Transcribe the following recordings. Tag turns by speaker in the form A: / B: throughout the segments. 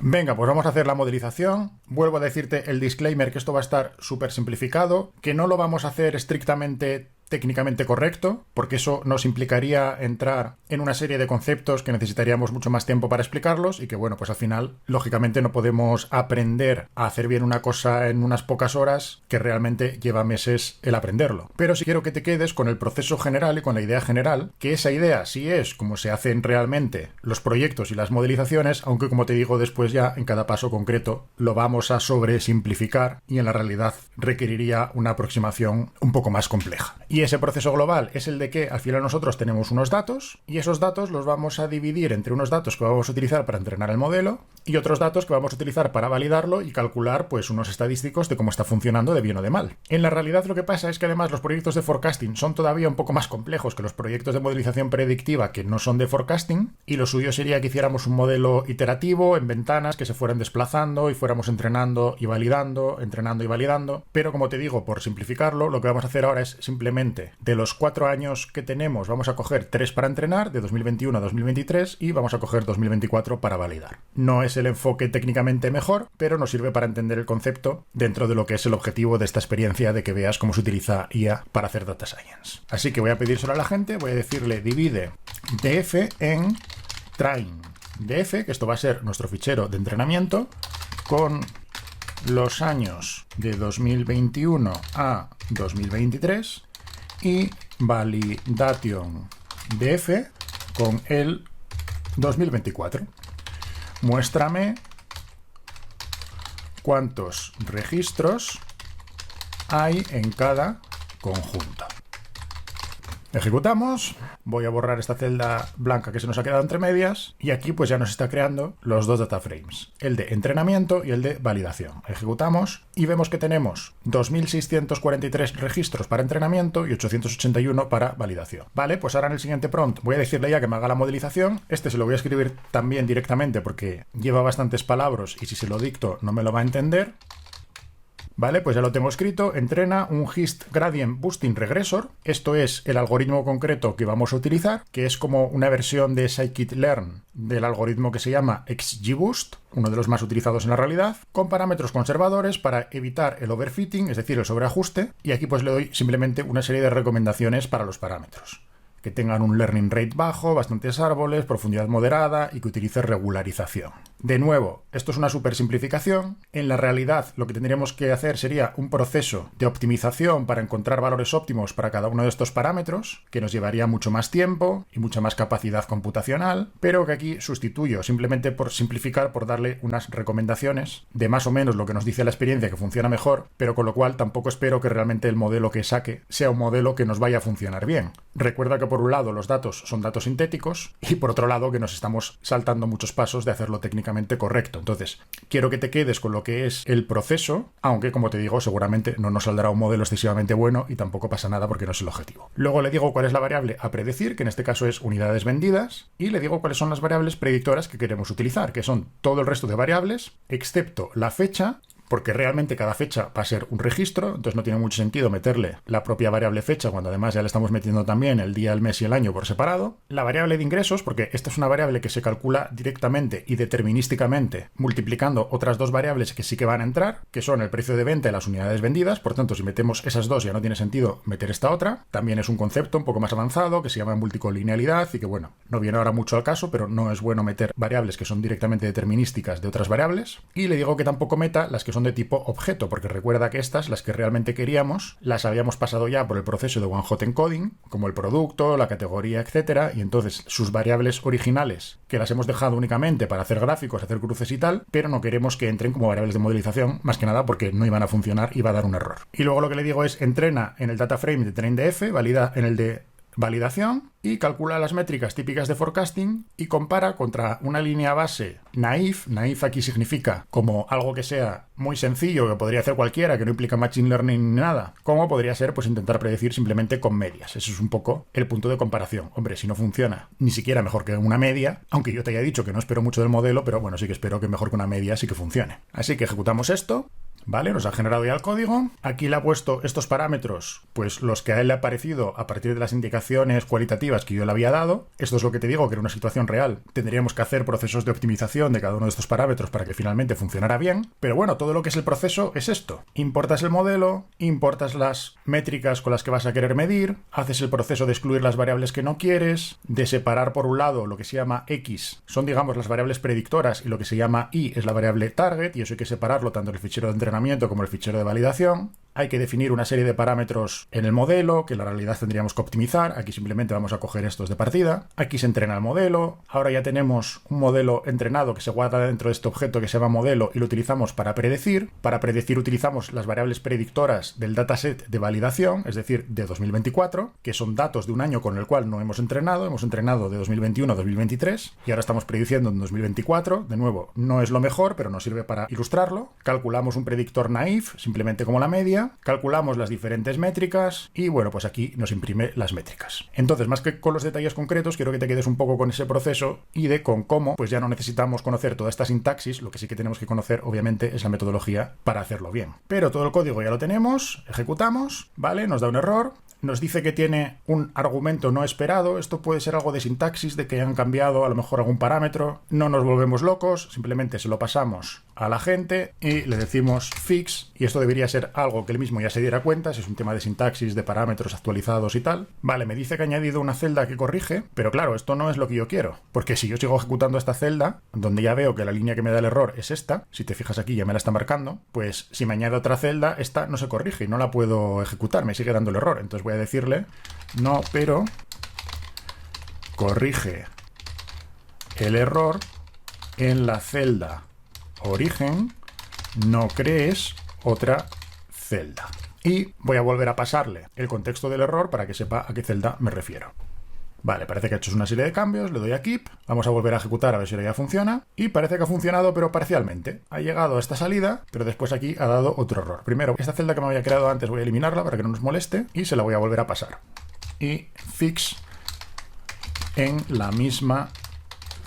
A: Venga, pues vamos a hacer la modelización. Vuelvo a decirte el disclaimer que esto va a estar súper simplificado, que no lo vamos a hacer estrictamente técnicamente correcto, porque eso nos implicaría entrar en una serie de conceptos que necesitaríamos mucho más tiempo para explicarlos y que, bueno, pues al final, lógicamente no podemos aprender a hacer bien una cosa en unas pocas horas que realmente lleva meses el aprenderlo. Pero sí quiero que te quedes con el proceso general y con la idea general, que esa idea sí es como se hacen realmente los proyectos y las modelizaciones, aunque como te digo después ya en cada paso concreto lo vamos a sobresimplificar y en la realidad requeriría una aproximación un poco más compleja. Y ese proceso global es el de que al final nosotros tenemos unos datos y esos datos los vamos a dividir entre unos datos que vamos a utilizar para entrenar el modelo y otros datos que vamos a utilizar para validarlo y calcular pues unos estadísticos de cómo está funcionando de bien o de mal. En la realidad lo que pasa es que además los proyectos de forecasting son todavía un poco más complejos que los proyectos de modelización predictiva que no son de forecasting y lo suyo sería que hiciéramos un modelo iterativo en ventanas que se fueran desplazando y fuéramos entrenando y validando, pero como te digo, por simplificarlo, lo que vamos a hacer ahora es simplemente de los 4 años que tenemos vamos a coger 3 para entrenar, de 2021 a 2023, y vamos a coger 2024 para validar. No es el enfoque técnicamente mejor, pero nos sirve para entender el concepto dentro de lo que es el objetivo de esta experiencia de que veas cómo se utiliza IA para hacer data science. Así que voy a pedírselo a la gente, voy a decirle divide df en train df, que esto va a ser nuestro fichero de entrenamiento, con los años de 2021 a 2023 y validation df con el 2024. Muéstrame cuántos registros hay en cada conjunto. Ejecutamos, voy a borrar esta celda blanca que se nos ha quedado entre medias y aquí pues ya nos está creando los dos data frames, el de entrenamiento y el de validación. Ejecutamos y vemos que tenemos 2.643 registros para entrenamiento y 881 para validación. Vale, pues ahora en el siguiente prompt voy a decirle ya que me haga la modelización. Este se lo voy a escribir también directamente porque lleva bastantes palabras y si se lo dicto no me lo va a entender. Vale, pues ya lo tengo escrito. Entrena un Hist Gradient Boosting Regressor. Esto es el algoritmo concreto que vamos a utilizar, que es como una versión de scikit-learn del algoritmo que se llama XGBoost, uno de los más utilizados en la realidad, con parámetros conservadores para evitar el overfitting, es decir, el sobreajuste. Y aquí pues le doy simplemente una serie de recomendaciones para los parámetros. Que tengan un learning rate bajo, bastantes árboles, profundidad moderada y que utilice regularización. De nuevo, esto es una super simplificación. En la realidad, lo que tendríamos que hacer sería un proceso de optimización para encontrar valores óptimos para cada uno de estos parámetros, que nos llevaría mucho más tiempo y mucha más capacidad computacional, pero que aquí sustituyo simplemente por simplificar, por darle unas recomendaciones de más o menos lo que nos dice la experiencia que funciona mejor, pero con lo cual tampoco espero que realmente el modelo que saque sea un modelo que nos vaya a funcionar bien. Recuerda que por un lado los datos son datos sintéticos y por otro lado que nos estamos saltando muchos pasos de hacerlo técnicamente correcto. Entonces, quiero que te quedes con lo que es el proceso, aunque como te digo, seguramente no nos saldrá un modelo excesivamente bueno y tampoco pasa nada porque no es el objetivo. Luego le digo cuál es la variable a predecir, que en este caso es unidades vendidas, y le digo cuáles son las variables predictoras que queremos utilizar, que son todo el resto de variables, excepto la fecha, porque realmente cada fecha va a ser un registro, entonces no tiene mucho sentido meterle la propia variable fecha cuando además ya le estamos metiendo también el día, el mes y el año por separado. La variable de ingresos, porque esta es una variable que se calcula directamente y determinísticamente multiplicando otras dos variables que sí que van a entrar, que son el precio de venta y las unidades vendidas. Por tanto, si metemos esas dos ya no tiene sentido meter esta otra. También es un concepto un poco más avanzado que se llama multicolinealidad y que bueno, no viene ahora mucho al caso, pero no es bueno meter variables que son directamente determinísticas de otras variables. Y le digo que tampoco meta las que son de tipo objeto, porque recuerda que estas, las que realmente queríamos, las habíamos pasado ya por el proceso de one hot encoding, como el producto, la categoría, etcétera, y entonces sus variables originales, que las hemos dejado únicamente para hacer gráficos, hacer cruces y tal, pero no queremos que entren como variables de modelización, más que nada porque no iban a funcionar y va a dar un error. Y luego lo que le digo es entrena en el data frame de trainDF, valida en el de validación y calcula las métricas típicas de forecasting y compara contra una línea base naif. Naif aquí significa como algo que sea muy sencillo, que podría hacer cualquiera, que no implica machine learning ni nada, como podría ser pues intentar predecir simplemente con medias. Eso es un poco el punto de comparación. Hombre, si no funciona ni siquiera mejor que una media, aunque yo te haya dicho que no espero mucho del modelo, pero bueno, sí que espero que mejor que una media sí que funcione. Así que ejecutamos esto. ¿vale? Nos ha generado ya el código. Aquí le ha puesto estos parámetros, pues los que a él le ha parecido a partir de las indicaciones cualitativas que yo le había dado. Esto es lo que te digo, que en una situación real tendríamos que hacer procesos de optimización de cada uno de estos parámetros para que finalmente funcionara bien. Pero bueno, todo lo que es el proceso es esto. Importas el modelo, importas las métricas con las que vas a querer medir, haces el proceso de excluir las variables que no quieres, de separar por un lado lo que se llama X, son digamos las variables predictoras, y lo que se llama Y es la variable target, y eso hay que separarlo tanto en el fichero de entrenamiento como en el fichero de validación. Hay que definir una serie de parámetros en el modelo que en la realidad tendríamos que optimizar. Aquí simplemente vamos a coger estos de partida. Aquí se entrena el modelo. Ahora ya tenemos un modelo entrenado que se guarda dentro de este objeto que se llama modelo y lo utilizamos para predecir. Para predecir utilizamos las variables predictoras del dataset de validación, es decir, de 2024, que son datos de un año con el cual no hemos entrenado. Hemos entrenado de 2021 a 2023 y ahora estamos prediciendo en 2024. De nuevo, no es lo mejor, pero nos sirve para ilustrarlo. Calculamos un predictor naif, simplemente como la media. Calculamos las diferentes métricas y bueno, pues aquí nos imprime las métricas. Entonces, más que con los detalles concretos, quiero que te quedes un poco con ese proceso y de con cómo, pues ya no necesitamos conocer toda esta sintaxis. Lo que sí que tenemos que conocer, obviamente, es la metodología para hacerlo bien. Pero todo el código ya lo tenemos, ejecutamos, ¿vale? Nos da un error. Nos dice que tiene un argumento no esperado. Esto puede ser algo de sintaxis, de que hayan cambiado a lo mejor algún parámetro. No nos volvemos locos, simplemente se lo pasamos a la gente y le decimos fix, y esto debería ser algo que él mismo ya se diera cuenta, si es un tema de sintaxis, de parámetros actualizados y tal. Vale, me dice que ha añadido una celda que corrige, pero claro, esto no es lo que yo quiero, porque si yo sigo ejecutando esta celda, donde ya veo que la línea que me da el error es esta, si te fijas aquí ya me la está marcando, pues si me añade otra celda, esta no se corrige y no la puedo ejecutar, me sigue dando el error. Entonces voy a decirle, no, pero corrige el error en la celda origen, no crees otra celda. Y voy a volver a pasarle el contexto del error para que sepa a qué celda me refiero. Vale, parece que ha hecho una serie de cambios, le doy a keep, vamos a volver a ejecutar a ver si ahora ya funciona, y parece que ha funcionado pero parcialmente. Ha llegado a esta salida, pero después aquí ha dado otro error. Primero, esta celda que me había creado antes voy a eliminarla para que no nos moleste, y se la voy a volver a pasar. Y fix en la misma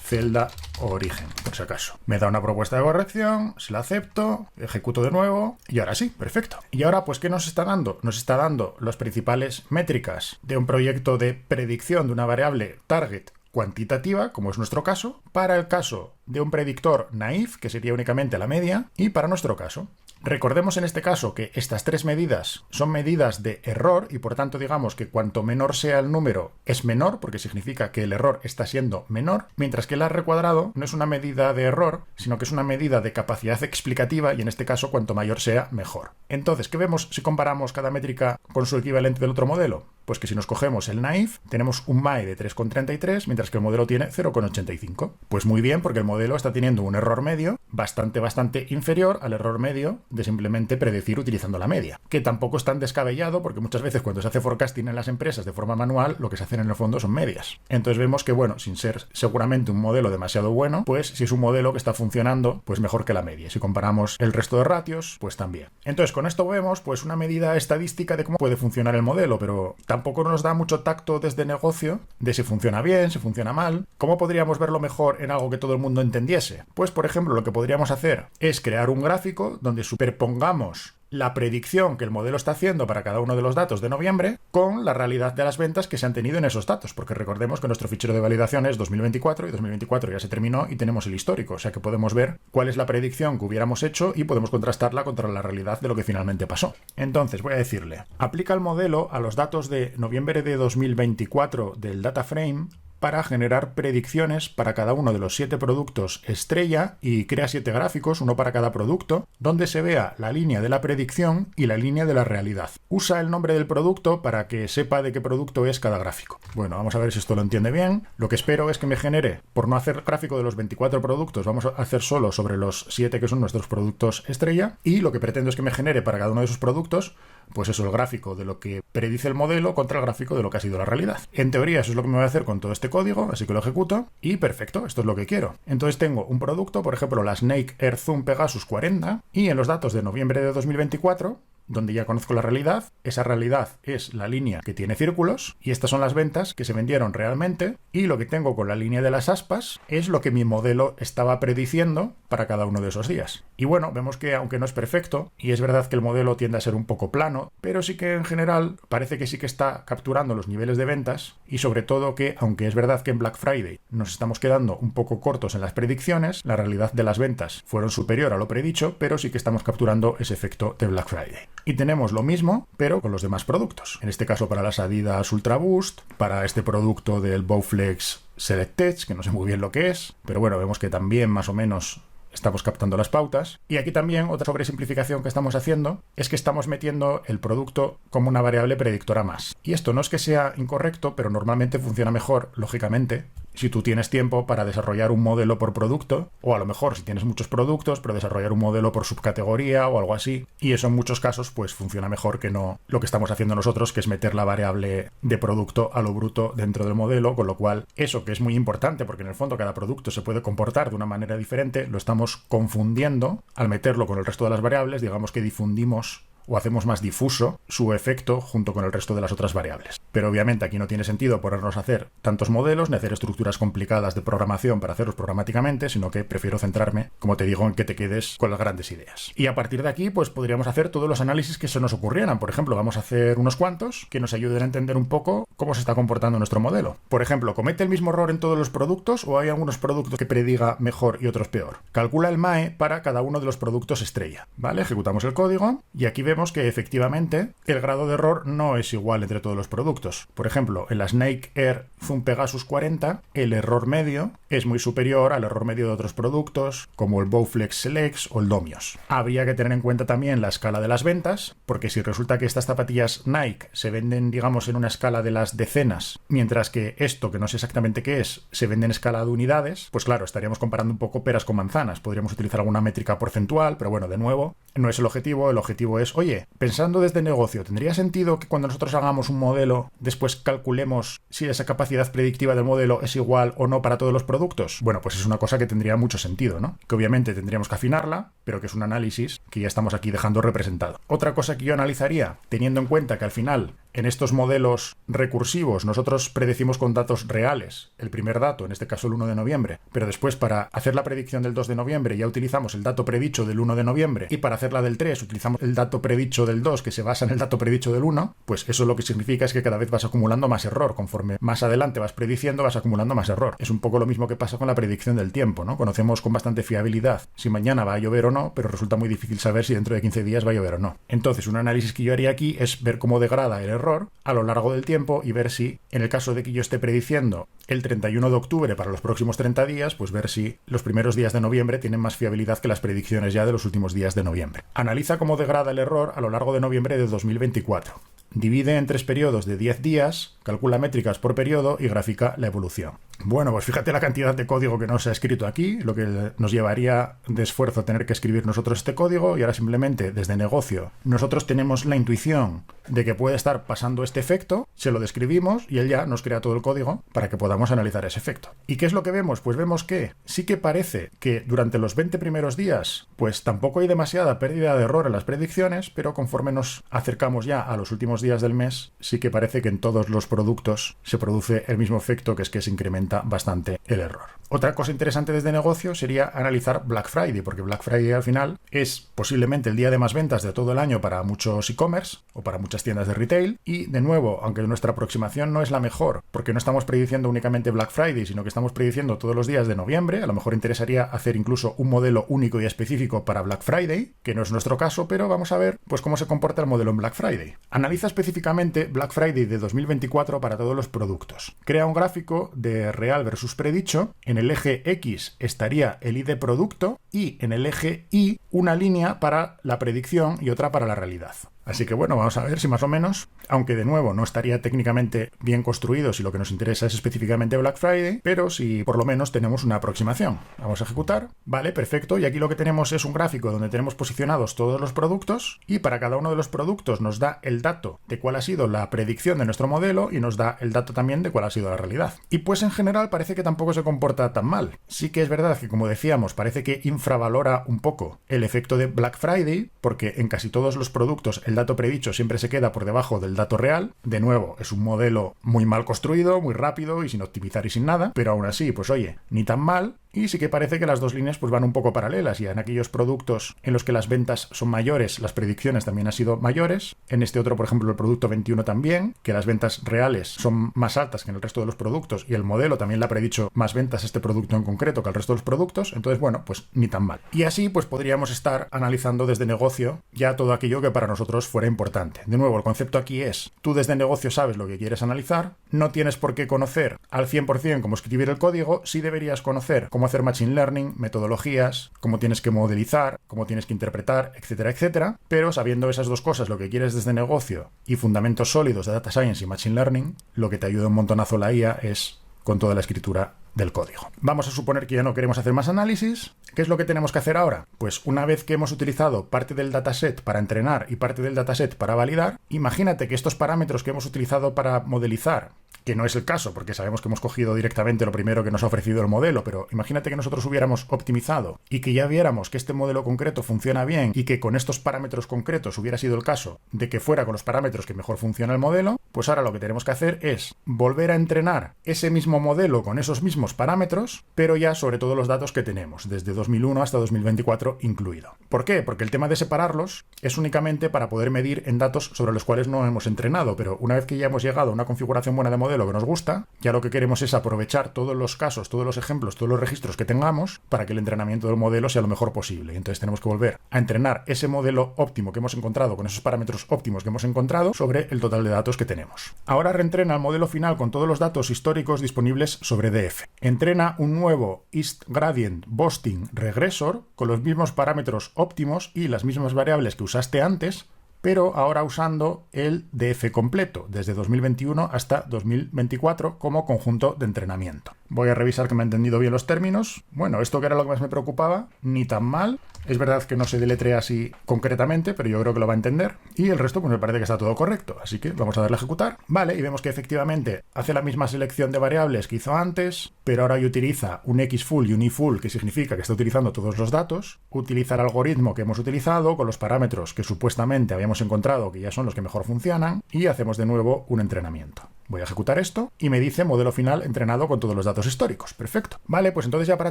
A: celda origen, por si acaso. Me da una propuesta de corrección, se la acepto, ejecuto de nuevo y ahora sí, perfecto. Y ahora, pues, ¿qué nos está dando? Nos está dando las principales métricas de un proyecto de predicción de una variable target cuantitativa, como es nuestro caso, para el caso de un predictor naif, que sería únicamente la media, y para nuestro caso. Recordemos en este caso que estas tres medidas son medidas de error y por tanto digamos que cuanto menor sea el número es menor, porque significa que el error está siendo menor, mientras que el R cuadrado no es una medida de error, sino que es una medida de capacidad explicativa y en este caso cuanto mayor sea mejor. Entonces, ¿qué vemos si comparamos cada métrica con su equivalente del otro modelo? Pues que si nos cogemos el naif, tenemos un MAE de 3,33, mientras que el modelo tiene 0,85. Pues muy bien, porque el modelo está teniendo un error medio bastante inferior al error medio de simplemente predecir utilizando la media, que tampoco es tan descabellado, porque muchas veces cuando se hace forecasting en las empresas de forma manual, lo que se hacen en el fondo son medias. Entonces vemos que, bueno, sin ser seguramente un modelo demasiado bueno, pues si es un modelo que está funcionando, pues mejor que la media. Si comparamos el resto de ratios, pues también. Entonces con esto vemos pues una medida estadística de cómo puede funcionar el modelo, pero tampoco nos da mucho tacto desde negocio de si funciona bien, si funciona mal. ¿Cómo podríamos verlo mejor en algo que todo el mundo entendiese? Pues por ejemplo lo que podríamos hacer es crear un gráfico donde superpongamos la predicción que el modelo está haciendo para cada uno de los datos de noviembre con la realidad de las ventas que se han tenido en esos datos, porque recordemos que nuestro fichero de validación es 2024 y 2024 ya se terminó y tenemos el histórico, o sea que podemos ver cuál es la predicción que hubiéramos hecho y podemos contrastarla contra la realidad de lo que finalmente pasó. Entonces voy a decirle, aplica el modelo a los datos de noviembre de 2024 del data frame para generar predicciones para cada uno de los 7 productos estrella y crea 7 gráficos, uno para cada producto, donde se vea la línea de la predicción y la línea de la realidad. Usa el nombre del producto para que sepa de qué producto es cada gráfico. Bueno, vamos a ver si esto lo entiende bien. Lo que espero es que me genere, por no hacer gráfico de los 24 productos, vamos a hacer solo sobre los 7 que son nuestros productos estrella, y lo que pretendo es que me genere para cada uno de esos productos pues eso, el gráfico de lo que predice el modelo contra el gráfico de lo que ha sido la realidad. En teoría eso es lo que me voy a hacer con todo este código, así que lo ejecuto y perfecto, esto es lo que quiero. Entonces tengo un producto, por ejemplo la Snake Air Zoom Pegasus 40, y en los datos de noviembre de 2024 donde ya conozco la realidad. Esa realidad es la línea que tiene círculos y estas son las ventas que se vendieron realmente, y lo que tengo con la línea de las aspas es lo que mi modelo estaba prediciendo para cada uno de esos días. Y bueno, vemos que aunque no es perfecto, y es verdad que el modelo tiende a ser un poco plano, pero sí que en general parece que sí que está capturando los niveles de ventas, y sobre todo que, aunque es verdad que en Black Friday nos estamos quedando un poco cortos en las predicciones, la realidad de las ventas fueron superior a lo predicho, pero sí que estamos capturando ese efecto de Black Friday. Y tenemos lo mismo, pero con los demás productos. En este caso para las Adidas Ultra Boost, para este producto del Bowflex Select Edge, que no sé muy bien lo que es, pero bueno, vemos que también más o menos estamos captando las pautas. Y aquí también otra sobresimplificación que estamos haciendo es que estamos metiendo el producto como una variable predictora más. Y esto no es que sea incorrecto, pero normalmente funciona mejor, lógicamente, si tú tienes tiempo para desarrollar un modelo por producto, o a lo mejor si tienes muchos productos, pero desarrollar un modelo por subcategoría o algo así. Y eso en muchos casos pues funciona mejor que no lo que estamos haciendo nosotros, que es meter la variable de producto a lo bruto dentro del modelo, con lo cual eso, que es muy importante porque en el fondo cada producto se puede comportar de una manera diferente, lo estamos confundiendo al meterlo con el resto de las variables. Digamos que difundimos o hacemos más difuso su efecto junto con el resto de las otras variables. Pero obviamente aquí no tiene sentido ponernos a hacer tantos modelos ni hacer estructuras complicadas de programación para hacerlos programáticamente, sino que prefiero centrarme, como te digo, en que te quedes con las grandes ideas. Y a partir de aquí, pues podríamos hacer todos los análisis que se nos ocurrieran. Por ejemplo, vamos a hacer unos cuantos que nos ayuden a entender un poco cómo se está comportando nuestro modelo. Por ejemplo, ¿comete el mismo error en todos los productos o hay algunos productos que prediga mejor y otros peor? Calcula el MAE para cada uno de los productos estrella, ¿vale? Ejecutamos el código y aquí vemos que efectivamente el grado de error no es igual entre todos los productos. Por ejemplo, en la Snake Air Zoom Pegasus 40, el error medio es muy superior al error medio de otros productos, como el Bowflex Selects o el Domios. Habría que tener en cuenta también la escala de las ventas, porque si resulta que estas zapatillas Nike se venden, digamos, en una escala de las decenas, mientras que esto, que no sé exactamente qué es, se vende en escala de unidades, pues claro, estaríamos comparando un poco peras con manzanas. Podríamos utilizar alguna métrica porcentual, pero bueno, de nuevo, no es el objetivo. El objetivo es, oye, pensando desde negocio, ¿tendría sentido que cuando nosotros hagamos un modelo, después calculemos si esa capacidad predictiva del modelo es igual o no para todos los productos? Bueno, pues es una cosa que tendría mucho sentido, ¿no? Que obviamente tendríamos que afinarla, pero que es un análisis que ya estamos aquí dejando representado. Otra cosa que yo analizaría, teniendo en cuenta que al final, en estos modelos recursivos, nosotros predecimos con datos reales el primer dato, en este caso el 1 de noviembre, pero después para hacer la predicción del 2 de noviembre ya utilizamos el dato predicho del 1 de noviembre, y para hacer la del 3 utilizamos el dato predicho del 2 que se basa en el dato predicho del 1, pues eso lo que significa es que cada vez vas acumulando más error. Conforme más adelante vas prediciendo, vas acumulando más error. Es un poco lo mismo que pasa con la predicción del tiempo, ¿no? Conocemos con bastante fiabilidad si mañana va a llover o no, pero resulta muy difícil saber si dentro de 15 días va a llover o no. Entonces, un análisis que yo haría aquí es ver cómo degrada el error a lo largo del tiempo y ver si, en el caso de que yo esté prediciendo el 31 de octubre para los próximos 30 días, pues ver si los primeros días de noviembre tienen más fiabilidad que las predicciones ya de los últimos días de noviembre. Analiza cómo degrada el error a lo largo de noviembre de 2024. Divide en 3 periodos de 10 días, calcula métricas por periodo y grafica la evolución. Bueno, pues fíjate la cantidad de código que nos ha escrito aquí, lo que nos llevaría de esfuerzo tener que escribir nosotros este código, y ahora simplemente desde negocio nosotros tenemos la intuición de que puede estar pasando este efecto, se lo describimos y él ya nos crea todo el código para que podamos analizar ese efecto. ¿Y qué es lo que vemos? Pues vemos que sí que parece que durante los 20 primeros días pues tampoco hay demasiada pérdida de error en las predicciones, pero conforme nos acercamos ya a los últimos días del mes, sí que parece que en todos los productos se produce el mismo efecto, que es que se incrementa bastante el error. Otra cosa interesante desde negocio sería analizar Black Friday, porque Black Friday al final es posiblemente el día de más ventas de todo el año para muchos e-commerce o para muchas tiendas de retail, y de nuevo, aunque nuestra aproximación no es la mejor, porque no estamos prediciendo únicamente Black Friday, sino que estamos prediciendo todos los días de noviembre, a lo mejor interesaría hacer incluso un modelo único y específico para Black Friday, que no es nuestro caso, pero vamos a ver pues cómo se comporta el modelo en Black Friday. Analiza específicamente Black Friday de 2024 para todos los productos. Crea un gráfico de real versus predicho. En el eje X estaría el I de producto y en el eje Y una línea para la predicción y otra para la realidad. Así que bueno, vamos a ver si más o menos, aunque de nuevo no estaría técnicamente bien construido si lo que nos interesa es específicamente Black Friday, pero si por lo menos tenemos una aproximación. Vamos a ejecutar. Vale, perfecto. Y aquí lo que tenemos es un gráfico donde tenemos posicionados todos los productos, y para cada uno de los productos nos da el dato de cuál ha sido la predicción de nuestro modelo y nos da el dato también de cuál ha sido la realidad. Y pues en general parece que tampoco se comporta tan mal. Sí que es verdad que, como decíamos, parece que infravalora un poco el efecto de Black Friday, porque en casi todos los productos el dato predicho siempre se queda por debajo del dato real. De nuevo, es un modelo muy mal construido, muy rápido y sin optimizar y sin nada, pero aún así, pues oye, ni tan mal. Y sí que parece que las dos líneas pues van un poco paralelas, y en aquellos productos en los que las ventas son mayores, las predicciones también han sido mayores. En este otro, por ejemplo, el producto 21 también, que las ventas reales son más altas que en el resto de los productos, y el modelo también le ha predicho más ventas a este producto en concreto que al resto de los productos. Entonces, bueno, pues ni tan mal. Y así pues podríamos estar analizando desde negocio ya todo aquello que para nosotros fuera importante. De nuevo, el concepto aquí es, tú desde negocio sabes lo que quieres analizar, no tienes por qué conocer al 100% cómo escribir el código, sí deberías conocer cómo hacer machine learning, metodologías, cómo tienes que modelizar, cómo tienes que interpretar, etcétera, etcétera. Pero sabiendo esas dos cosas, lo que quieres desde negocio y fundamentos sólidos de data science y machine learning, lo que te ayuda un montonazo la IA es con toda la escritura del código. Vamos a suponer que ya no queremos hacer más análisis. ¿Qué es lo que tenemos que hacer ahora? Pues una vez que hemos utilizado parte del dataset para entrenar y parte del dataset para validar, imagínate que estos parámetros que hemos utilizado para modelizar, que no es el caso, porque sabemos que hemos cogido directamente lo primero que nos ha ofrecido el modelo, pero imagínate que nosotros hubiéramos optimizado y que ya viéramos que este modelo concreto funciona bien y que con estos parámetros concretos hubiera sido el caso de que fuera con los parámetros que mejor funciona el modelo, pues ahora lo que tenemos que hacer es volver a entrenar ese mismo modelo con esos mismos parámetros, pero ya sobre todos los datos que tenemos, desde 2001 hasta 2024 incluido. ¿Por qué? Porque el tema de separarlos es únicamente para poder medir en datos sobre los cuales no hemos entrenado, pero una vez que ya hemos llegado a una configuración buena de modelo que nos gusta, ya lo que queremos es aprovechar todos los casos, todos los ejemplos, todos los registros que tengamos para que el entrenamiento del modelo sea lo mejor posible. Entonces tenemos que volver a entrenar ese modelo óptimo que hemos encontrado con esos parámetros óptimos que hemos encontrado sobre el total de datos que tenemos. Ahora reentrena el modelo final con todos los datos históricos disponibles sobre DF. Entrena un nuevo East Gradient Boosting Regressor con los mismos parámetros óptimos y las mismas variables que usaste antes, pero ahora usando el DF completo, desde 2021 hasta 2024 como conjunto de entrenamiento. Voy a revisar que me he entendido bien los términos. Bueno, esto que era lo que más me preocupaba, ni tan mal. Es verdad que no se deletrea así concretamente, pero yo creo que lo va a entender. Y el resto pues me parece que está todo correcto, así que vamos a darle a ejecutar. Vale, y vemos que efectivamente hace la misma selección de variables que hizo antes, pero ahora utiliza un XFull y un IFull, que significa que está utilizando todos los datos. Utiliza el algoritmo que hemos utilizado con los parámetros que supuestamente habíamos encontrado que ya son los que mejor funcionan, y hacemos de nuevo un entrenamiento. Voy a ejecutar esto y me dice modelo final entrenado con todos los datos históricos. Perfecto. Vale, pues entonces ya para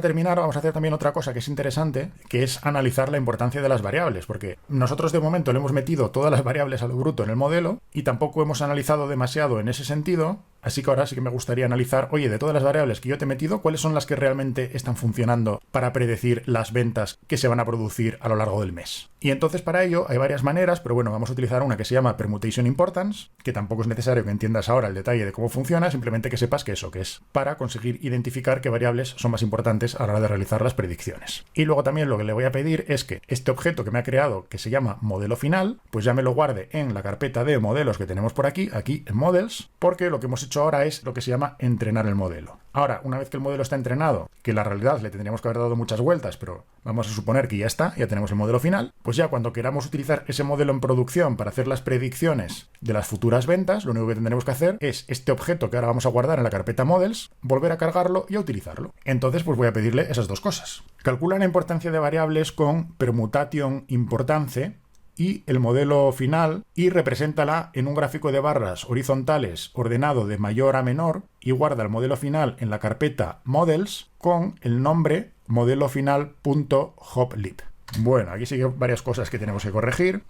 A: terminar vamos a hacer también otra cosa que es interesante, que es analizar la importancia de las variables, porque nosotros de momento le hemos metido todas las variables a lo bruto en el modelo y tampoco hemos analizado demasiado en ese sentido. Así que ahora sí que me gustaría analizar, oye, de todas las variables que yo te he metido, ¿cuáles son las que realmente están funcionando para predecir las ventas que se van a producir a lo largo del mes? Y entonces para ello hay varias maneras, pero bueno, vamos a utilizar una que se llama Permutation Importance, que tampoco es necesario que entiendas ahora el detalle de cómo funciona, simplemente que sepas que eso, que es para conseguir identificar qué variables son más importantes a la hora de realizar las predicciones. Y luego también lo que le voy a pedir es que este objeto que me ha creado, que se llama modelo final, pues ya me lo guarde en la carpeta de modelos que tenemos por aquí en Models, porque lo que hemos hecho ahora es lo que se llama entrenar el modelo. Ahora, una vez que el modelo está entrenado, que en la realidad le tendríamos que haber dado muchas vueltas, pero vamos a suponer que ya está, ya tenemos el modelo final, pues ya cuando queramos utilizar ese modelo en producción para hacer las predicciones de las futuras ventas, lo único que tendremos que hacer es este objeto que ahora vamos a guardar en la carpeta Models, volver a cargarlo y a utilizarlo. Entonces, pues voy a pedirle esas dos cosas. Calcula la importancia de variables con Permutation Importance y el modelo final y represéntala en un gráfico de barras horizontales ordenado de mayor a menor y guarda el modelo final en la carpeta Models con el nombre modelofinal.hoplib. Bueno, aquí siguen varias cosas que tenemos que corregir.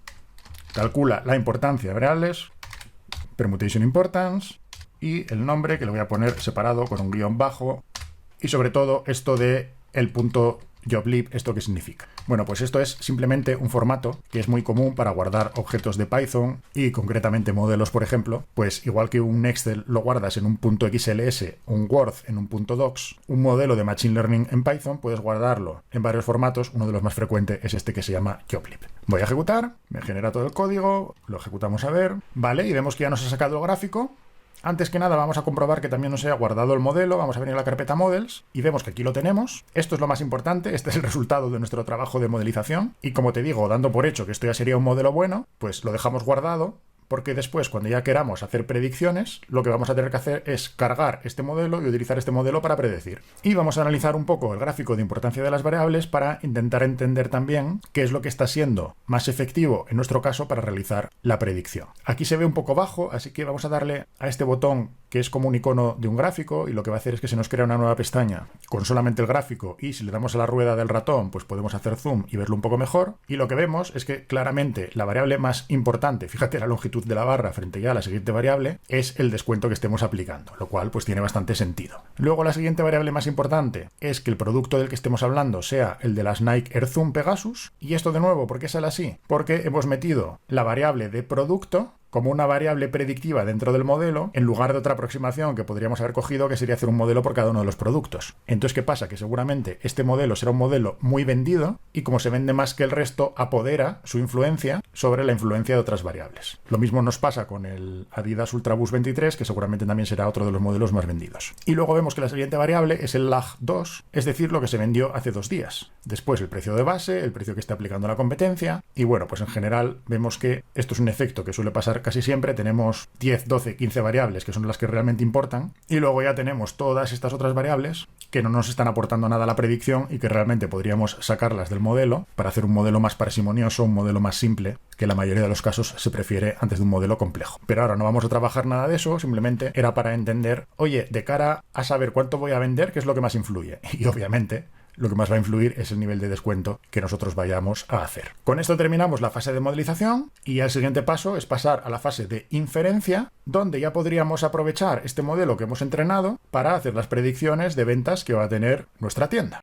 A: Calcula la importancia de variables, Permutation Importance y el nombre que le voy a poner separado con un guión bajo y sobre todo esto de el punto joblib, ¿esto qué significa? Bueno, pues esto es simplemente un formato que es muy común para guardar objetos de Python y concretamente modelos, por ejemplo, pues igual que un Excel lo guardas en un .xls, un Word en un .docs, un modelo de Machine Learning en Python puedes guardarlo en varios formatos. Uno de los más frecuentes es este que se llama joblib. Voy a ejecutar, me genera todo el código, lo ejecutamos a ver, vale, y vemos que ya nos ha sacado el gráfico. Antes que nada vamos a comprobar que también nos haya guardado el modelo, vamos a venir a la carpeta Models y vemos que aquí lo tenemos. Esto es lo más importante, este es el resultado de nuestro trabajo de modelización y como te digo, dando por hecho que esto ya sería un modelo bueno, pues lo dejamos guardado porque después, cuando ya queramos hacer predicciones, lo que vamos a tener que hacer es cargar este modelo y utilizar este modelo para predecir. Y vamos a analizar un poco el gráfico de importancia de las variables para intentar entender también qué es lo que está siendo más efectivo en nuestro caso para realizar la predicción. Aquí se ve un poco bajo, así que vamos a darle a este botón que es como un icono de un gráfico, y lo que va a hacer es que se nos crea una nueva pestaña con solamente el gráfico, y si le damos a la rueda del ratón pues podemos hacer zoom y verlo un poco mejor, y lo que vemos es que claramente la variable más importante, fíjate la longitud de la barra frente ya a la siguiente variable, es el descuento que estemos aplicando, lo cual pues tiene bastante sentido. Luego la siguiente variable más importante es que el producto del que estemos hablando sea el de las Nike Air Zoom Pegasus, y esto de nuevo, ¿por qué sale así? Porque hemos metido la variable de producto como una variable predictiva dentro del modelo, en lugar de otra aproximación que podríamos haber cogido, que sería hacer un modelo por cada uno de los productos. Entonces, ¿qué pasa? Que seguramente este modelo será un modelo muy vendido, y como se vende más que el resto, apodera su influencia sobre la influencia de otras variables. Lo mismo nos pasa con el Adidas Ultraboost 23, que seguramente también será otro de los modelos más vendidos. Y luego vemos que la siguiente variable es el lag 2, es decir, lo que se vendió hace 2 días. Después el precio de base, el precio que está aplicando la competencia, y bueno, pues en general vemos que esto es un efecto que suele pasar casi siempre. Tenemos 10, 12, 15 variables que son las que realmente importan, y luego ya tenemos todas estas otras variables que no nos están aportando nada a la predicción y que realmente podríamos sacarlas del modelo para hacer un modelo más parsimonioso, un modelo más simple, que en la mayoría de los casos se prefiere antes de un modelo complejo. Pero ahora no vamos a trabajar nada de eso, simplemente era para entender, oye, de cara a saber cuánto voy a vender, ¿qué es lo que más influye? Y obviamente lo que más va a influir es el nivel de descuento que nosotros vayamos a hacer. Con esto terminamos la fase de modelización, y el siguiente paso es pasar a la fase de inferencia, donde ya podríamos aprovechar este modelo que hemos entrenado para hacer las predicciones de ventas que va a tener nuestra tienda.